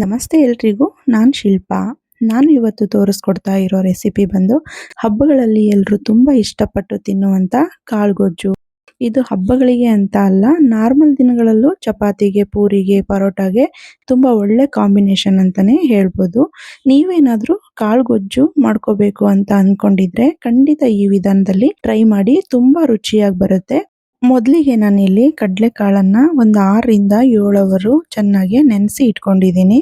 ನಮಸ್ತೆ ಎಲ್ರಿಗೂ. ನಾನು ಶಿಲ್ಪಾ. ನಾನು ಇವತ್ತು ತೋರಿಸ್ಕೊಡ್ತಾ ಇರೋ ರೆಸಿಪಿ ಬಂದು ಹಬ್ಬಗಳಲ್ಲಿ ಎಲ್ಲರೂ ತುಂಬ ಇಷ್ಟಪಟ್ಟು ತಿನ್ನುವಂಥ ಕಾಳುಗೊಜ್ಜು. ಇದು ಹಬ್ಬಗಳಿಗೆ ಅಂತ ಅಲ್ಲ, ನಾರ್ಮಲ್ ದಿನಗಳಲ್ಲೂ ಚಪಾತಿಗೆ, ಪೂರಿಗೆ, ಪರೋಟಾಗೆ ತುಂಬ ಒಳ್ಳೆ ಕಾಂಬಿನೇಷನ್ ಅಂತಲೇ ಹೇಳ್ಬೋದು. ನೀವೇನಾದರೂ ಕಾಳುಗೊಜ್ಜು ಮಾಡ್ಕೋಬೇಕು ಅಂತ ಅಂದ್ಕೊಂಡಿದ್ರೆ ಖಂಡಿತ ಈ ವಿಧಾನದಲ್ಲಿ ಟ್ರೈ ಮಾಡಿ, ತುಂಬ ರುಚಿಯಾಗಿ ಬರುತ್ತೆ. ಮೊದಲಿಗೆ ನಾನಿಲ್ಲಿ ಕಡಲೆಕಾಳನ್ನು ಒಂದು 6ರಿಂದ 7 ಅವರು ಚೆನ್ನಾಗಿ ನೆನೆಸಿ ಇಟ್ಕೊಂಡಿದ್ದೀನಿ.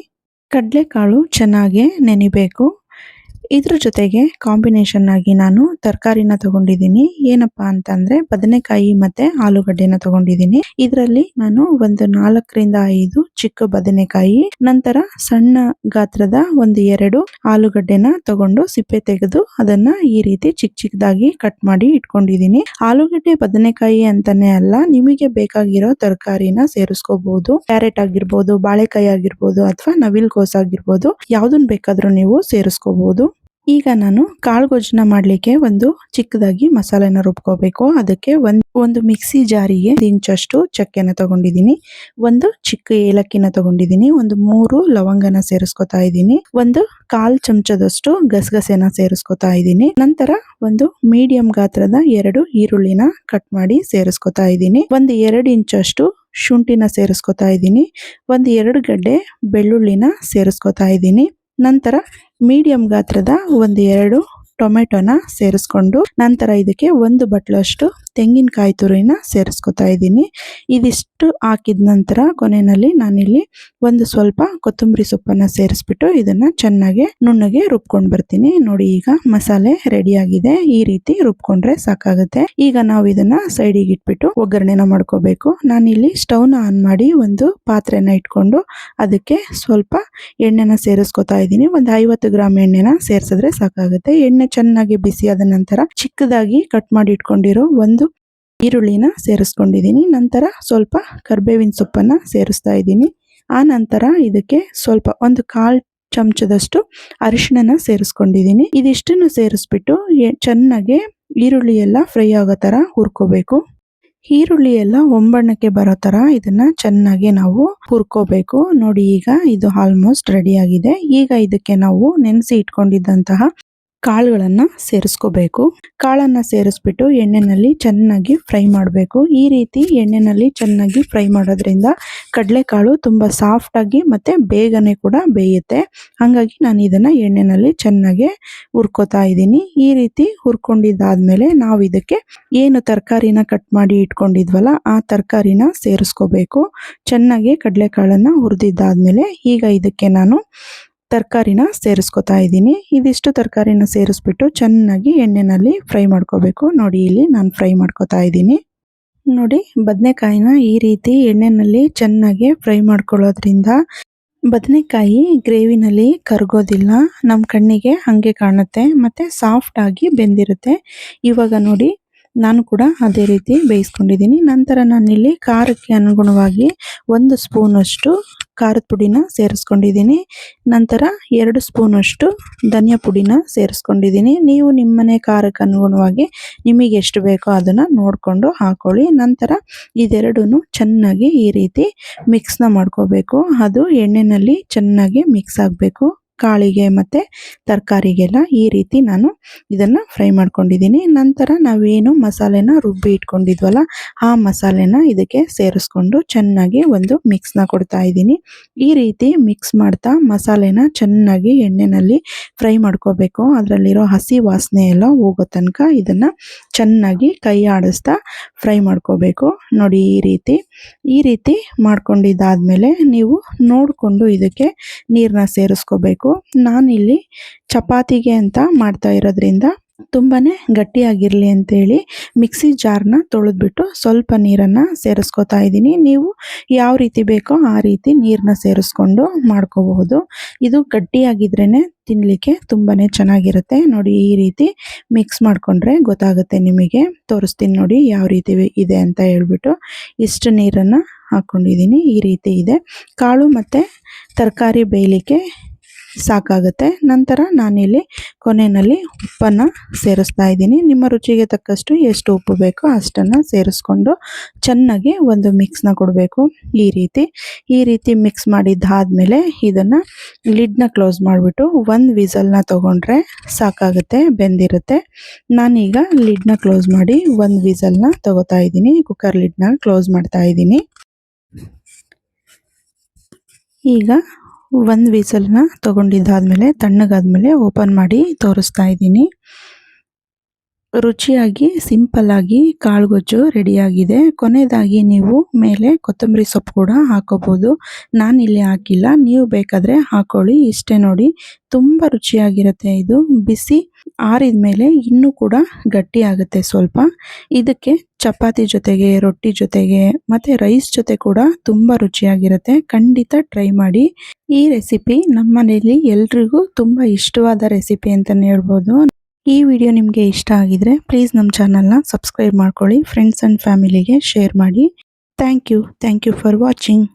ಕಡಲೆಕಾಳು ಚೆನ್ನಾಗಿ ನೆನಿಬೇಕು. ಇದ್ರ ಜೊತೆಗೆ ಕಾಂಬಿನೇಷನ್ ಆಗಿ ನಾನು ತರಕಾರಿನ ತಗೊಂಡಿದ್ದೀನಿ. ಏನಪ್ಪಾ ಅಂತಂದ್ರೆ ಬದನೆಕಾಯಿ ಮತ್ತೆ ಆಲೂಗಡ್ಡೆನ ತಗೊಂಡಿದ್ದೀನಿ. ಇದರಲ್ಲಿ ನಾನು ಒಂದು 4ರಿಂದ 5 ಚಿಕ್ಕ ಬದನೆಕಾಯಿ, ನಂತರ ಸಣ್ಣ ಗಾತ್ರದ ಒಂದು 2 ಆಲೂಗಡ್ಡೆನ ತಗೊಂಡು ಸಿಪ್ಪೆ ತೆಗೆದು ಅದನ್ನ ಈ ರೀತಿ ಚಿಕ್ಕ ಚಿಕ್ಕದಾಗಿ ಕಟ್ ಮಾಡಿ ಇಟ್ಕೊಂಡಿದ್ದೀನಿ. ಆಲೂಗಡ್ಡೆ ಬದನೆಕಾಯಿ ಅಂತಾನೆ ಅಲ್ಲ, ನಿಮಗೆ ಬೇಕಾಗಿರೋ ತರಕಾರಿನ ಸೇರಿಸ್ಕೋಬಹುದು. ಕ್ಯಾರೆಟ್ ಆಗಿರ್ಬೋದು, ಬಾಳೆಕಾಯಿ ಆಗಿರ್ಬೋದು, ಅಥವಾ ನವಿಲುಕೋಸು ಆಗಿರ್ಬೋದು, ಯಾವ್ದನ್ ಬೇಕಾದ್ರೂ ನೀವು ಸೇರಿಸ್ಕೋಬಹುದು. ಈಗ ನಾನು ಕಾಳುಗೊಜ್ಜನ್ನ ಮಾಡ್ಲಿಕ್ಕೆ ಒಂದು ಚಿಕ್ಕದಾಗಿ ಮಸಾಲೆನ ರುಬ್ಕೋಬೇಕು. ಅದಕ್ಕೆ ಒಂದು ಮಿಕ್ಸಿ ಜಾರಿಗೆ 1 ಇಂಚಷ್ಟು ಚಕ್ಕೆನ ತಗೊಂಡಿದ್ದೀನಿ, ಒಂದು ಚಿಕ್ಕ ಏಲಕ್ಕಿನ ತಗೊಂಡಿದ್ದೀನಿ, ಒಂದು 3 ಲವಂಗನ ಸೇರಿಸ್ಕೊತಾ ಇದ್ದೀನಿ, ಒಂದು 1/4 ಚಮಚದಷ್ಟು ಗಸಗಸೆನ ಸೇರಿಸ್ಕೊತಾ ಇದ್ದೀನಿ. ನಂತರ ಒಂದು ಮೀಡಿಯಂ ಗಾತ್ರದ 2 ಈರುಳ್ಳಿನ ಕಟ್ ಮಾಡಿ ಸೇರಿಸ್ಕೊತಾ ಇದ್ದೀನಿ, ಒಂದು 2 ಇಂಚಷ್ಟು ಶುಂಠಿನ ಸೇರಿಸ್ಕೊತಾ ಇದ್ದೀನಿ, ಒಂದು 2 ಗಡ್ಡೆ ಬೆಳ್ಳುಳ್ಳಿನ ಸೇರಿಸ್ಕೊತಾ ಇದ್ದೀನಿ. ನಂತರ ಮೀಡಿಯಂ ಗಾತ್ರದ ಒಂದು 2 ಟೊಮೆಟೊನ ಸೇರಿಸ್ಕೊಂಡು ನಂತರ ಇದಕ್ಕೆ 1 ಬಟ್ಲಷ್ಟು ತೆಂಗಿನಕಾಯಿ ತುರಿನ ಸೇರಿಸ್ಕೊತಾ ಇದ್ದೀನಿ. ಇದಿಷ್ಟು ಹಾಕಿದ ನಂತರ ಕೊನೆಯಲ್ಲಿ ನಾನಿಲ್ಲಿ ಒಂದು ಸ್ವಲ್ಪ ಕೊತ್ತಂಬರಿ ಸೊಪ್ಪನ್ನ ಸೇರಿಸ್ಬಿಟ್ಟು ಇದನ್ನ ಚೆನ್ನಾಗಿ ನುಣ್ಣಗೆ ರುಬ್ಕೊಂಡು ಬರ್ತೀನಿ. ನೋಡಿ, ಈಗ ಮಸಾಲೆ ರೆಡಿ ಆಗಿದೆ. ಈ ರೀತಿ ರುಬ್ಕೊಂಡ್ರೆ ಸಾಕಾಗುತ್ತೆ. ಈಗ ನಾವು ಇದನ್ನ ಸೈಡಿಗೆ ಇಟ್ಬಿಟ್ಟು ಒಗ್ಗರಣೆನ ಮಾಡ್ಕೋಬೇಕು. ನಾನಿಲ್ಲಿ ಸ್ಟವ್ನ ಆನ್ ಮಾಡಿ ಒಂದು ಪಾತ್ರೆನ ಇಟ್ಕೊಂಡು ಅದಕ್ಕೆ ಸ್ವಲ್ಪ ಎಣ್ಣೆನ ಸೇರಿಸ್ಕೊತಾ ಇದ್ದೀನಿ. ಒಂದು 50 ಗ್ರಾಮ್ ಎಣ್ಣೆನ ಸೇರಿಸಿದ್ರೆ ಸಾಕಾಗುತ್ತೆ. ಎಣ್ಣೆ ಚೆನ್ನಾಗಿ ಬಿಸಿ ಆದ ನಂತರ ಚಿಕ್ಕದಾಗಿ ಕಟ್ ಮಾಡಿ ಇಟ್ಕೊಂಡಿರೋ ಒಂದು ಈರುಳ್ಳಿನ ಸೇರಿಸ್ಕೊಂಡಿದ್ದೀನಿ. ನಂತರ ಸ್ವಲ್ಪ ಕರಿಬೇವಿನ ಸೊಪ್ಪನ್ನ ಸೇರಿಸ್ತಾ ಇದ್ದೀನಿ. ಆ ನಂತರ ಇದಕ್ಕೆ ಸ್ವಲ್ಪ ಒಂದು 1/4 ಚಮಚದಷ್ಟು ಅರಿಶಿಣನ ಸೇರಿಸ್ಕೊಂಡಿದ್ದೀನಿ. ಇದಿಷ್ಟನ್ನು ಸೇರಿಸ್ಬಿಟ್ಟು ಚೆನ್ನಾಗಿ ಈರುಳ್ಳಿ ಎಲ್ಲ ಫ್ರೈ ಆಗೋ ತರ ಹುರ್ಕೋಬೇಕು. ಈರುಳ್ಳಿ ಎಲ್ಲ ಒಂಬಣ್ಣಕ್ಕೆ ಬರೋ ತರ ಇದನ್ನ ಚೆನ್ನಾಗಿ ನಾವು ಹುರ್ಕೋಬೇಕು. ನೋಡಿ, ಈಗ ಇದು ಆಲ್ಮೋಸ್ಟ್ ರೆಡಿ ಆಗಿದೆ. ಈಗ ಇದಕ್ಕೆ ನಾವು ನೆನೆಸಿ ಇಟ್ಕೊಂಡಿದ್ದಂತಹ ಕಾಳುಗಳನ್ನ ಸೇರಿಸ್ಕೋಬೇಕು. ಕಾಳನ್ನ ಸೇರಿಸ್ಬಿಟ್ಟು ಎಣ್ಣೆನಲ್ಲಿ ಚೆನ್ನಾಗಿ ಫ್ರೈ ಮಾಡಬೇಕು. ಈ ರೀತಿ ಎಣ್ಣೆನಲ್ಲಿ ಚೆನ್ನಾಗಿ ಫ್ರೈ ಮಾಡೋದ್ರಿಂದ ಕಡಲೆಕಾಳು ತುಂಬಾ ಸಾಫ್ಟ್ ಆಗಿ ಮತ್ತೆ ಬೇಗನೆ ಕೂಡ ಬೇಯುತ್ತೆ. ಹಾಗಾಗಿ ನಾನು ಇದನ್ನ ಎಣ್ಣೆನಲ್ಲಿ ಚೆನ್ನಾಗಿ ಹುರ್ಕೋತಾ ಇದ್ದೀನಿ. ಈ ರೀತಿ ಹುರ್ಕೊಂಡಿದ್ದಾದ್ಮೇಲೆ ನಾವು ಇದಕ್ಕೆ ಏನು ತರಕಾರಿನ ಕಟ್ ಮಾಡಿ ಇಟ್ಕೊಂಡಿದ್ವಲ್ಲ ಆ ತರಕಾರಿನ ಸೇರಿಸ್ಕೋಬೇಕು. ಚೆನ್ನಾಗಿ ಕಡಲೆಕಾಳನ್ನ ಹುರಿದಿದ್ದಾದ್ಮೇಲೆ ಈಗ ಇದಕ್ಕೆ ನಾನು ತರಕಾರಿನ ಸೇರಿಸ್ಕೊತಾ ಇದ್ದೀನಿ. ಇದಿಷ್ಟು ತರಕಾರಿನ ಸೇರಿಸ್ಬಿಟ್ಟು ಚೆನ್ನಾಗಿ ಎಣ್ಣೆನಲ್ಲಿ ಫ್ರೈ ಮಾಡ್ಕೋಬೇಕು. ನೋಡಿ, ಇಲ್ಲಿ ನಾನು ಫ್ರೈ ಮಾಡ್ಕೋತಾ ಇದ್ದೀನಿ. ನೋಡಿ, ಬದನೆಕಾಯಿನ ಈ ರೀತಿ ಎಣ್ಣೆನಲ್ಲಿ ಚೆನ್ನಾಗಿ ಫ್ರೈ ಮಾಡ್ಕೊಳ್ಳೋದ್ರಿಂದ ಬದನೆಕಾಯಿ ಗ್ರೇವಿನಲ್ಲಿ ಕರಗೋದಿಲ್ಲ, ನಮ್ಮ ಕಣ್ಣಿಗೆ ಹಾಗೆ ಕಾಣುತ್ತೆ ಮತ್ತೆ ಸಾಫ್ಟ್ ಆಗಿ ಬೆಂದಿರುತ್ತೆ. ಇವಾಗ ನೋಡಿ, ನಾನು ಕೂಡ ಅದೇ ರೀತಿ ಬೇಯಿಸ್ಕೊಂಡಿದ್ದೀನಿ. ನಂತರ ನಾನಿಲ್ಲಿ ಖಾರಕ್ಕೆ ಅನುಗುಣವಾಗಿ 1 ಸ್ಪೂನಷ್ಟು ಖಾರದ ಪುಡಿನ ಸೇರಿಸ್ಕೊಂಡಿದ್ದೀನಿ. ನಂತರ 2 ಸ್ಪೂನಷ್ಟು ಧನಿಯಾ ಪುಡಿನ ಸೇರಿಸ್ಕೊಂಡಿದ್ದೀನಿ. ನೀವು ನಿಮ್ಮನೆ ಖಾರಕ್ಕೆ ಅನುಗುಣವಾಗಿ ನಿಮಗೆ ಎಷ್ಟು ಬೇಕೋ ಅದನ್ನು ನೋಡಿಕೊಂಡು ಹಾಕೊಳ್ಳಿ. ನಂತರ ಇದೆರಡೂ ಚೆನ್ನಾಗಿ ಈ ರೀತಿ ಮಿಕ್ಸ್ನ ಮಾಡ್ಕೋಬೇಕು. ಅದು ಎಣ್ಣೆಯಲ್ಲಿ ಚೆನ್ನಾಗಿ ಮಿಕ್ಸ್ ಆಗಬೇಕು. ಕಾಳಿಗೆ ಮತ್ತು ತರಕಾರಿಗೆಲ್ಲ ಈ ರೀತಿ ನಾನು ಇದನ್ನು ಫ್ರೈ ಮಾಡ್ಕೊಂಡಿದ್ದೀನಿ. ನಂತರ ನಾವೇನು ಮಸಾಲೆನ ರುಬ್ಬಿ ಇಟ್ಕೊಂಡಿದ್ವಲ್ಲ ಆ ಮಸಾಲೆನ ಇದಕ್ಕೆ ಸೇರಿಸ್ಕೊಂಡು ಚೆನ್ನಾಗಿ ಒಂದು ಮಿಕ್ಸ್ನ ಕೊಡ್ತಾ ಇದ್ದೀನಿ. ಈ ರೀತಿ ಮಿಕ್ಸ್ ಮಾಡ್ತಾ ಮಸಾಲೆನ ಚೆನ್ನಾಗಿ ಎಣ್ಣೆಯಲ್ಲಿ ಫ್ರೈ ಮಾಡ್ಕೋಬೇಕು. ಅದರಲ್ಲಿರೋ ಹಸಿ ವಾಸನೆ ಎಲ್ಲ ಹೋಗೋ ತನಕ ಇದನ್ನು ಚೆನ್ನಾಗಿ ಕೈ ಆಡಿಸ್ತಾ ಫ್ರೈ ಮಾಡ್ಕೋಬೇಕು. ನೋಡಿ, ಈ ರೀತಿ ಮಾಡ್ಕೊಂಡಿದ್ದಾದ್ಮೇಲೆ ನೀವು ನೋಡಿಕೊಂಡು ಇದಕ್ಕೆ ನೀರನ್ನ ಸೇರಿಸ್ಕೋಬೇಕು. ನಾನಿಲ್ಲಿ ಚಪಾತಿಗೆ ಅಂತ ಮಾಡ್ತಾ ಇರೋದ್ರಿಂದ ತುಂಬಾನೇ ಗಟ್ಟಿಯಾಗಿರಲಿ ಅಂತೇಳಿ ಮಿಕ್ಸಿ ಜಾರ್ನ ತೊಳೆದ್ಬಿಟ್ಟು ಸ್ವಲ್ಪ ನೀರನ್ನು ಸೇರಿಸ್ಕೊತಾ ಇದ್ದೀನಿ. ನೀವು ಯಾವ ರೀತಿ ಬೇಕೋ ಆ ರೀತಿ ನೀರನ್ನ ಸೇರಿಸ್ಕೊಂಡು ಮಾಡ್ಕೋಬಹುದು. ಇದು ಗಟ್ಟಿಯಾಗಿದ್ರೇ ತಿನ್ನಲಿಕ್ಕೆ ತುಂಬಾನೇ ಚೆನ್ನಾಗಿರುತ್ತೆ. ನೋಡಿ, ಈ ರೀತಿ ಮಿಕ್ಸ್ ಮಾಡಿಕೊಂಡ್ರೆ ಗೊತ್ತಾಗುತ್ತೆ ನಿಮಗೆ. ತೋರಿಸ್ತೀನಿ ನೋಡಿ ಯಾವ ರೀತಿ ಇದೆ ಅಂತ ಹೇಳ್ಬಿಟ್ಟು. ಇಷ್ಟು ನೀರನ್ನು ಹಾಕ್ಕೊಂಡಿದ್ದೀನಿ. ಈ ರೀತಿ ಇದೆ. ಕಾಳು ಮತ್ತು ತರಕಾರಿ ಬೇಯಲಿಕ್ಕೆ ಸಾಕಾಗುತ್ತೆ. ನಂತರ ನಾನಿಲ್ಲಿ ಕೊನೆಯಲ್ಲಿ ಉಪ್ಪನ್ನು ಸೇರಿಸ್ತಾ ಇದ್ದೀನಿ. ನಿಮ್ಮ ರುಚಿಗೆ ತಕ್ಕಷ್ಟು ಎಷ್ಟು ಉಪ್ಪು ಬೇಕೋ ಅಷ್ಟನ್ನು ಸೇರಿಸ್ಕೊಂಡು ಚೆನ್ನಾಗಿ ಒಂದು ಮಿಕ್ಸ್ನ ಕೊಡಬೇಕು. ಈ ರೀತಿ ಮಿಕ್ಸ್ ಮಾಡಿದ್ದಾದಮೇಲೆ ಇದನ್ನು ಲಿಡ್ನ ಕ್ಲೋಸ್ ಮಾಡಿಬಿಟ್ಟು ಒಂದು ವಿಸಲ್ನ ತೊಗೊಂಡ್ರೆ ಸಾಕಾಗುತ್ತೆ, ಬೆಂದಿರುತ್ತೆ. ನಾನೀಗ ಲಿಡ್ನ ಕ್ಲೋಸ್ ಮಾಡಿ ಒಂದು ವಿಸಲ್ನ ತೊಗೋತಾ ಇದ್ದೀನಿ. ಕುಕ್ಕರ್ ಲಿಡ್ನ ಕ್ಲೋಸ್ ಮಾಡ್ತಾ ಇದ್ದೀನಿ. ಈಗ ಒಂದು ವಿಸಲ್ನ ತೊಗೊಂಡಿದ್ದಾದಮೇಲೆ ತಣ್ಣಗಾದ್ಮೇಲೆ ಓಪನ್ ಮಾಡಿ ತೋರಿಸ್ತಾ ಇದ್ದೀನಿ. ರುಚಿಯಾಗಿ ಸಿಂಪಲ್ಲಾಗಿ ಕಾಳುಗೊಜ್ಜು ರೆಡಿಯಾಗಿದೆ. ಕೊನೆಯದಾಗಿ ನೀವು ಮೇಲೆ ಕೊತ್ತಂಬರಿ ಸೊಪ್ಪು ಕೂಡ ಹಾಕೋಬೋದು. ನಾನಿಲ್ಲಿ ಹಾಕಿಲ್ಲ, ನೀವು ಬೇಕಾದರೆ ಹಾಕ್ಕೊಳ್ಳಿ. ಇಷ್ಟೇ ನೋಡಿ, ತುಂಬ ರುಚಿಯಾಗಿರುತ್ತೆ. ಇದು ಬಿಸಿ ಆರಿದ ಮೇಲೆ ಇನ್ನೂ ಕೂಡ ಗಟ್ಟಿ ಆಗುತ್ತೆ ಸ್ವಲ್ಪ. ಇದಕ್ಕೆ ಚಪಾತಿ ಜೊತೆಗೆ, ರೊಟ್ಟಿ ಜೊತೆಗೆ ಮತ್ತು ರೈಸ್ ಜೊತೆ ಕೂಡ ತುಂಬ ರುಚಿಯಾಗಿರುತ್ತೆ. ಖಂಡಿತ ಟ್ರೈ ಮಾಡಿ. ಈ ರೆಸಿಪಿ ನಮ್ಮ ಮನೆಯಲ್ಲಿ ಎಲ್ರಿಗೂ ತುಂಬ ಇಷ್ಟವಾದ ರೆಸಿಪಿ ಅಂತಲೇ ಹೇಳ್ಬೋದು. ಈ ವಿಡಿಯೋ ನಿಮಗೆ ಇಷ್ಟ ಆಗಿದ್ರೆ ಪ್ಲೀಸ್ ನಮ್ಮ ಚಾನಲ್ನ ಸಬ್ಸ್ಕ್ರೈಬ್ ಮಾಡ್ಕೊಳ್ಳಿ. ಫ್ರೆಂಡ್ಸ್ ಆ್ಯಂಡ್ ಫ್ಯಾಮಿಲಿಗೆ ಶೇರ್ ಮಾಡಿ. Thank you for watching.